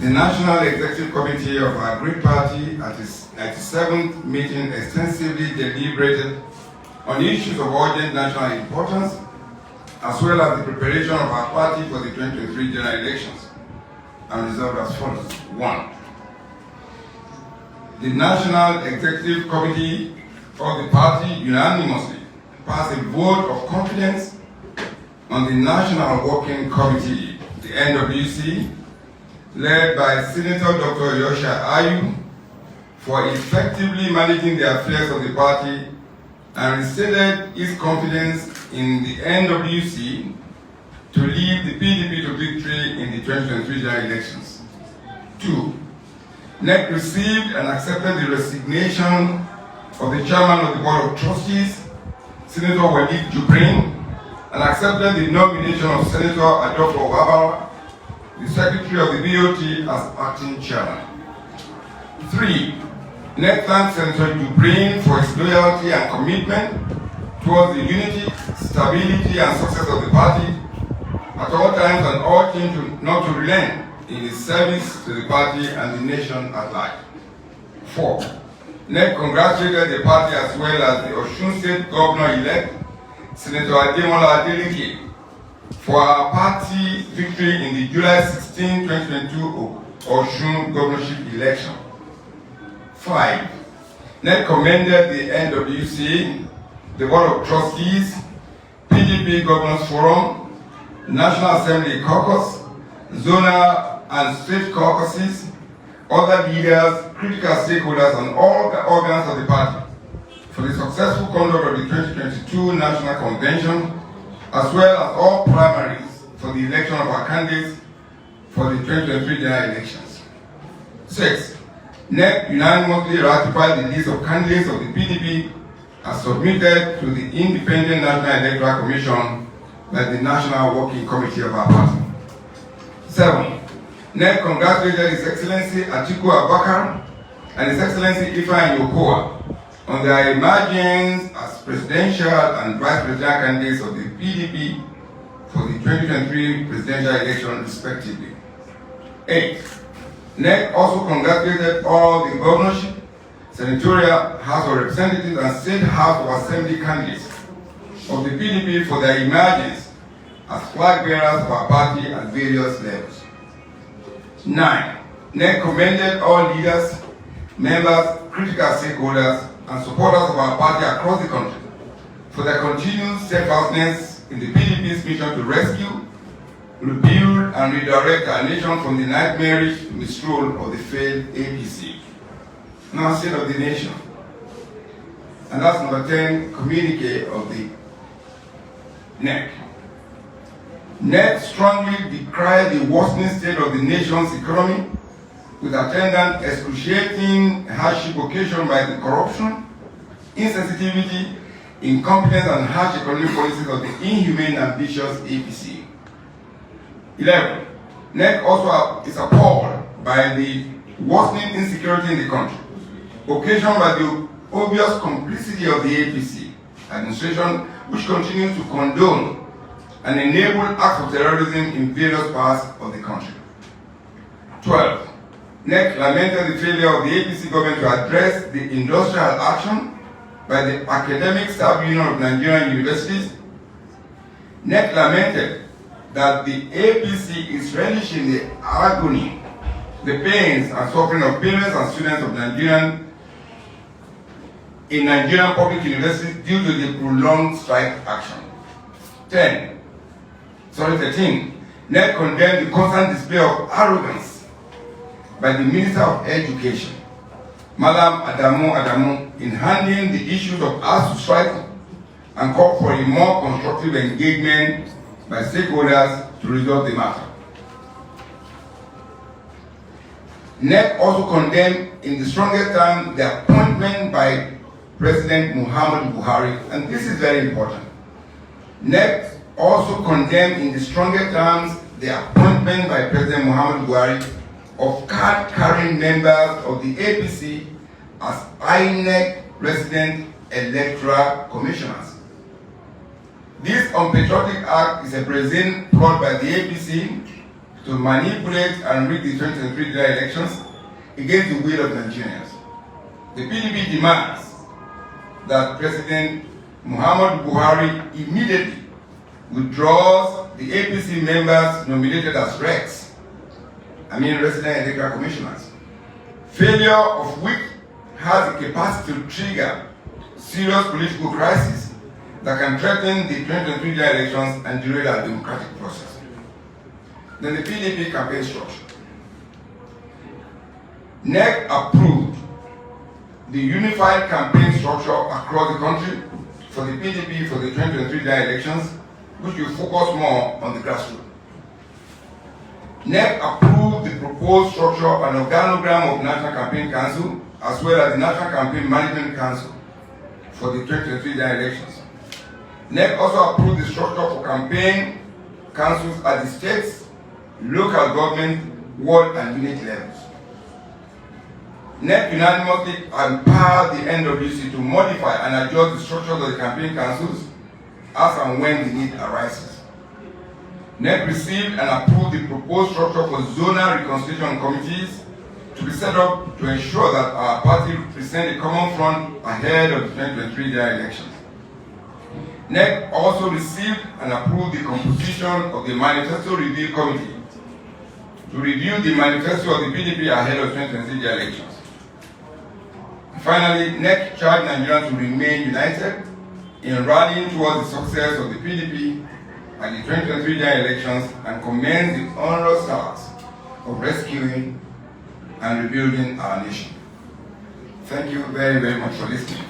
The National Executive Committee of our great party at its 97th meeting extensively deliberated on issues of urgent national importance, as well as the preparation of our party for the 2023 general elections, and resolved as follows. 1. The National Executive Committee of the party unanimously passed a vote of confidence on the National Working Committee, the NWC, led by Senator Dr. Yosha Ayu, for effectively managing the affairs of the party and restated its confidence in the NWC to lead the PDP to victory in the 2023 general elections. 2. NEC received and accepted the resignation of the chairman of the Board of Trustees, Senator Wike and accepted the nomination of Senator Adolfo Wabara, the Secretary of the BOT, as acting chairman. 3. NEC thanks Senator Jubrin for his loyalty and commitment towards the unity, stability, and success of the party at all times, and urged him not to relent in his service to the party and the nation at large. 4. NEC congratulated the party as well as the Osun State Governor-elect, Senator Ademola Adeleke, for our party victory in the July 16, 2022 Osun governorship election. 5. NEC commended the NWC, the Board of Trustees, PDP Governors Forum, National Assembly Caucus, zonal and state caucuses, other leaders, critical stakeholders, and all the organs of the party for the successful conduct of the 2022 National Convention, as well as all primaries for the election of our candidates for the 2023 general elections. 6. NEC unanimously ratified the list of candidates of the PDP as submitted to the Independent National Electoral Commission by the National Working Committee of our party. 7. NEC congratulated His Excellency Atiku and His Excellency Ifeanyi Okowa on their emergence as presidential and vice presidential candidates of the PDP for the 2023 presidential election, respectively. 8. NEC also congratulated all the governorship, senatorial, House of Representatives, and State House of Assembly candidates of the PDP for their emergence as flag bearers of our party at various levels. 9. NEC commended all leaders, members, critical stakeholders, and supporters of our party across the country for their continued steadfastness in the PDP's mission to rescue, rebuild, and redirect our nation from the nightmarish misrule of the failed APC. Now, state of the nation. And that's number 10, communique of the NEC. NEC strongly decried the worsening state of the nation's economy with attendant excruciating hardship occasioned by the corruption, insensitivity, incompetence, and harsh economic policies of the inhumane and vicious APC. 11. NEC also is appalled by the worsening insecurity in the country, occasioned by the obvious complicity of the APC administration, which continues to condone and enable acts of terrorism in various parts of the country. 12. NEC lamented the failure of the APC government to address the industrial action by the Academic Staff Union of Nigerian Universities. NEC lamented that the APC is relishing the agony, the pains and suffering of parents and students of Nigerian public universities due to the prolonged strike action. 13. NEC condemned the constant display of arrogance by the Minister of Education, Madam Adamu, in handling the issues of ASU strike and called for a more constructive engagement by stakeholders to resolve the matter. NEC also condemned in the strongest terms the appointment by President Muhammadu Buhari, and this is very important. NEC also condemned in the strongest terms the appointment by President Muhammadu Buhari of card-carrying members of the APC as INEC resident electoral commissioners. This unpatriotic act is a brazen plot by the APC to manipulate and rig the 2023 general elections against the will of Nigerians. The PDP demands that President Muhammadu Buhari immediately withdraws the APC members nominated as resident electoral commissioners. Failure of which has the capacity to trigger serious political crisis that can threaten the 2023 general elections and derail our democratic process. Then the PDP campaign structure. NEC approved the unified campaign structure across the country for the PDP for the 2023 general elections, which will focus more on the grassroots. NEC approved the proposed structure and organogram of National Campaign Council as well as the National Campaign Management Council for the 2023 general elections. NEC also approved the structure for campaign councils at the states, local government, ward and unit levels. NEC unanimously empowered the NWC to modify and adjust the structure of the campaign councils as and when the need arises. NEC received and approved the proposed structure for zonal reconciliation committees to be set up to ensure that our party represents a common front ahead of the 2023 general elections. NEC also received and approved the composition of the Manifesto Review Committee to review the manifesto of the PDP ahead of 2023 general elections. Finally, NEC charged Nigerians to remain united in rallying towards the success of the PDP at the 2023 general elections and commend the onerous task of rescuing and rebuilding our nation. Thank you very, very much for listening.